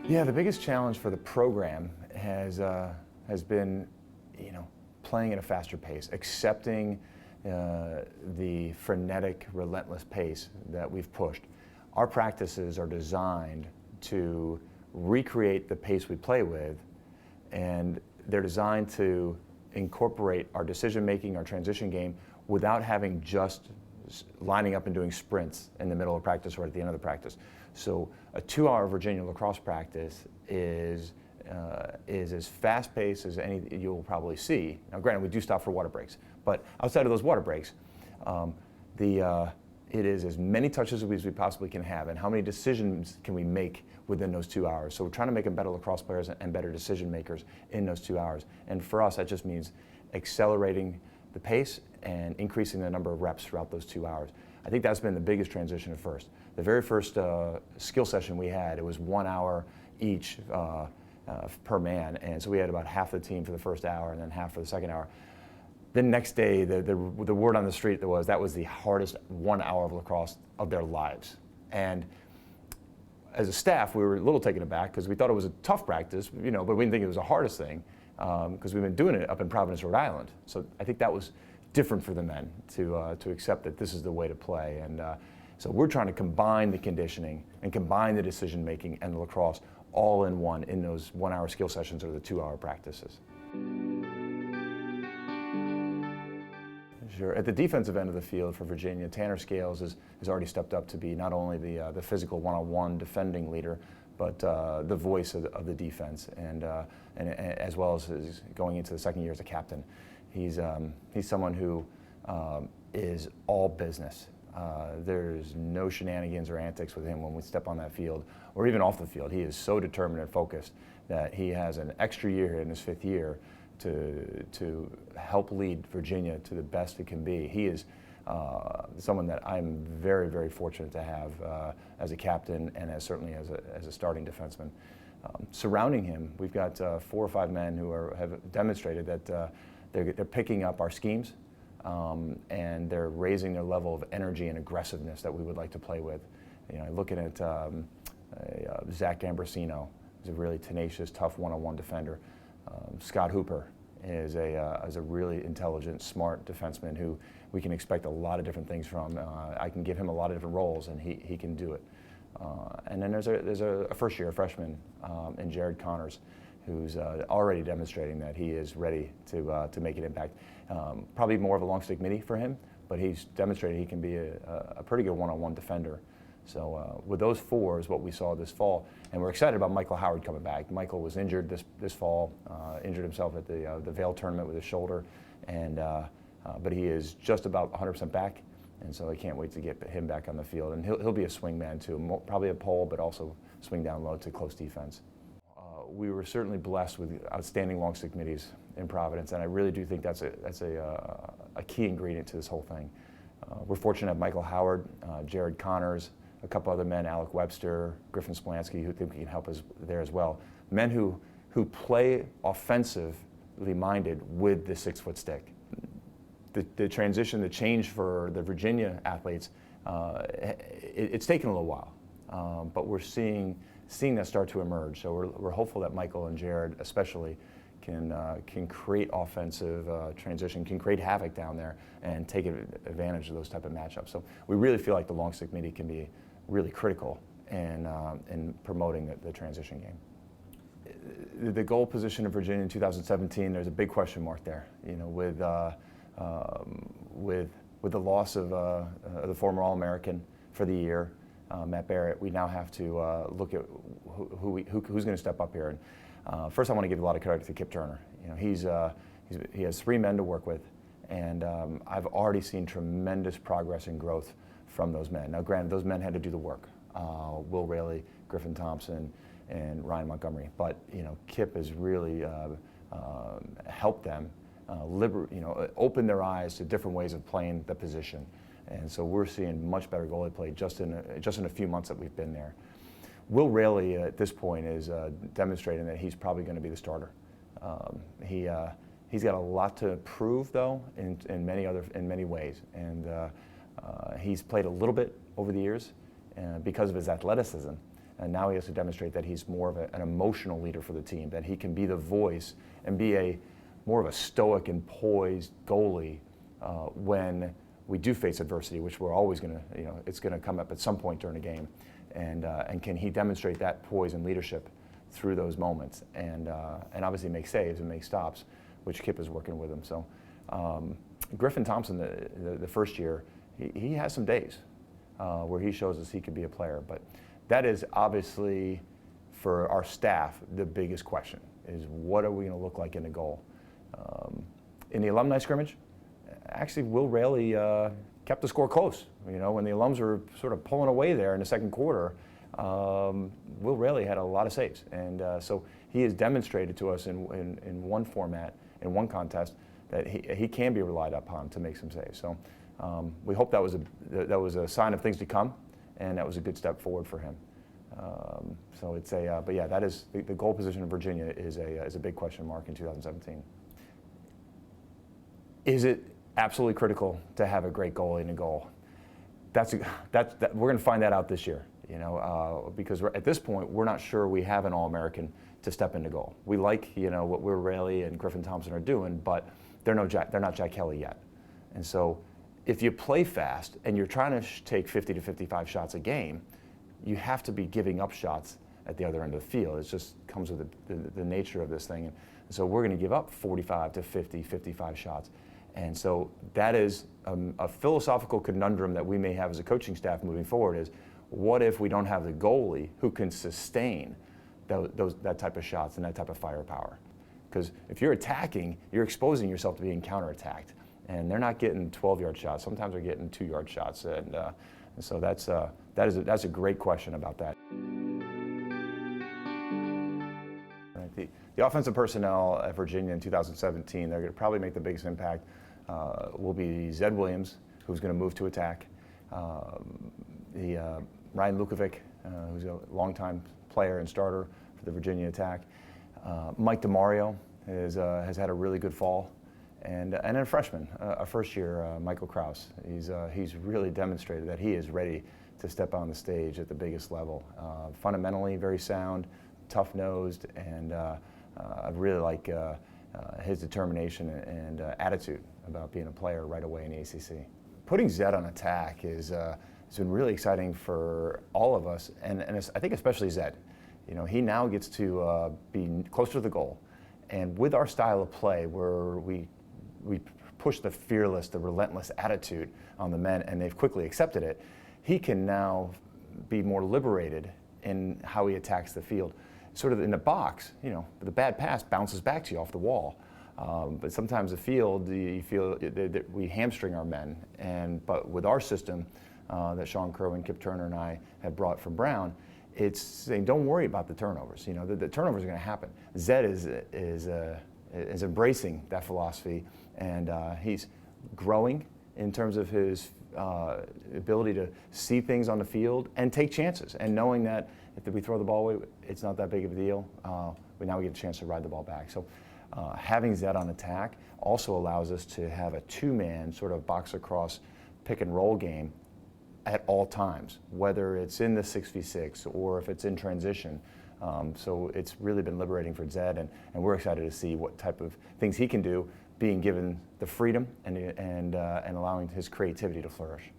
Yeah, the biggest challenge for the program has been, playing at a faster pace, accepting the frenetic, relentless pace that we've pushed. Our practices are designed to recreate the pace we play with, and they're designed to incorporate our decision making, our transition game, without having just lining up and doing sprints in the middle of practice or at the end of the practice. So a 2-hour Virginia lacrosse practice is as fast-paced as any you'll probably see. Now, granted, we do stop for water breaks, but outside of those water breaks, it is as many touches as we possibly can have, and how many decisions can we make within those 2 hours. So we're trying to make them better lacrosse players and better decision makers in those 2 hours. And for us, that just means accelerating the pace and increasing the number of reps throughout those 2 hours. I think that's been the biggest transition at first. The very first skill session we had, it was 1 hour each per man, and so we had about half the team for the first hour and then half for the second hour. The next day, the word on the street was that was the hardest 1 hour of lacrosse of their lives. And as a staff, we were a little taken aback because we thought it was a tough practice, but we didn't think it was the hardest thing because we've been doing it up in Providence, Rhode Island. So I think that was different for the men to accept that this is the way to play. And so we're trying to combine the conditioning and combine the decision making and the lacrosse all in one in those 1 hour skill sessions or the 2 hour practices. Sure. At the defensive end of the field for Virginia, Tanner Scales has already stepped up to be not only the physical one-on-one defending leader, but the voice of the defense, and as well as going into the second year as a captain. He's someone who is all business. There's no shenanigans or antics with him when we step on that field or even off the field. He is so determined and focused that he has an extra year in his 5th year to help lead Virginia to the best it can be. He is someone that I'm very, very fortunate to have as a captain and certainly as a starting defenseman. Surrounding him, we've got 4 or 5 men who have demonstrated that they're picking up our schemes and they're raising their level of energy and aggressiveness that we would like to play with. Looking at Zach Ambrosino, who's a really tenacious, tough one-on-one defender. Scott Hooper is a really intelligent, smart defenseman who we can expect a lot of different things from. I can give him a lot of different roles, and he can do it. And then there's a first-year freshman in Jared Connors, who's already demonstrating that he is ready to make an impact. Probably more of a long stick midi for him, but he's demonstrated he can be a pretty good one-on-one defender. So with those 4 is what we saw this fall, and we're excited about Michael Howard coming back. Michael was injured this fall, injured himself at the Vail tournament with his shoulder, and but he is just about 100% back, and so I can't wait to get him back on the field. And he'll be a swing man too, probably a pole, but also swing down low to close defense. We were certainly blessed with outstanding long stick middies in Providence, and I really do think that's a key ingredient to this whole thing. We're fortunate to have Michael Howard, Jared Connors, a couple other men, Alec Webster, Griffin Splansky, who think can help us there as well. Men who play offensively minded with the 6-foot stick. The transition, the change for the Virginia athletes, it's taken a little while, but we're seeing that start to emerge. So we're hopeful that Michael and Jared especially can create offensive transition, can create havoc down there and take advantage of those type of matchups. So we really feel like the long stick midi can be really critical in promoting the transition game. The goal position of Virginia in 2017, there's a big question mark there. With the loss of the former All-American for the year, Matt Barrett, we now have to look at who's going to step up here. And first, I want to give a lot of credit to Kip Turner. He has 3 men to work with, and I've already seen tremendous progress and growth from those men. Now, granted, those men had to do the work. Will Raley, Griffin Thompson, and Ryan Montgomery. But Kip has really helped them open their eyes to different ways of playing the position. And so we're seeing much better goalie play just in a few months that we've been there. Will Raley at this point is demonstrating that he's probably going to be the starter. He's got a lot to prove though in many ways, and he's played a little bit over the years because of his athleticism, And now he has to demonstrate that he's more of an emotional leader for the team, that he can be the voice and be more of a stoic and poised goalie when we do face adversity, which we're always going to, it's going to come up at some point during a game. And can he demonstrate that poise and leadership through those moments, and obviously make saves and make stops, which Kip is working with him. So Griffin Thompson, the first year, he has some days where he shows us he could be a player. But that is obviously, for our staff, the biggest question is what are we going to look like in the goal? In the alumni scrimmage, actually Will Raley kept the score close. When the alums were sort of pulling away there in the second quarter, Will Raley had a lot of saves. And so he has demonstrated to us in one format, in one contest, that he can be relied upon to make some saves. So we hope that was a sign of things to come, and that was a good step forward for him. So it's but yeah, that is the goal position in Virginia is a big question mark in 2017. Is it absolutely critical to have a great goalie in a goal? We're going to find that out this year, because at this point we're not sure we have an All-American to step into goal. We like what Will Raley and Griffin Thompson are doing, but they're not Jack Kelly yet. And so if you play fast and you're trying to take 50 to 55 shots a game, you have to be giving up shots at the other end of the field. It just comes with the nature of this thing. And so we're going to give up 45 to 50, 55 shots. And so that is a philosophical conundrum that we may have as a coaching staff moving forward is, what if we don't have the goalie who can sustain that type of shots and that type of firepower? Because if you're attacking, you're exposing yourself to being counterattacked. And they're not getting 12-yard shots. Sometimes they're getting 2-yard shots. And so that's a great question about that. The offensive personnel at Virginia in 2017, they're going to probably make the biggest impact will be Zed Williams, who's going to move to attack. Ryan Lukovic, who's a longtime player and starter for the Virginia attack. Mike DeMario has had a really good fall. And then a freshman, a first-year, Michael Kraus. He's really demonstrated that he is ready to step on the stage at the biggest level. Fundamentally very sound, tough-nosed, and I really like his determination and attitude about being a player right away in the ACC. Putting Zed on attack has been really exciting for all of us, and I think especially Zed. He now gets to be closer to the goal, and with our style of play, where we push the fearless, the relentless attitude on the men, and they've quickly accepted it, he can now be more liberated in how he attacks the field. Sort of in the box, the bad pass bounces back to you off the wall. But sometimes the field, you feel that we hamstring our men. But with our system that Sean Kerwin, Kip Turner, and I have brought from Brown, it's saying don't worry about the turnovers. The turnovers are going to happen. Zed is embracing that philosophy, and he's growing in terms of his ability to see things on the field and take chances, and knowing that if we throw the ball away, it's not that big of a deal. We now get a chance to ride the ball back. So having Zed on attack also allows us to have a two-man sort of box across pick and roll game at all times, whether it's in the 6v6 or if it's in transition. So it's really been liberating for Zed, and we're excited to see what type of things he can do, being given the freedom and allowing his creativity to flourish.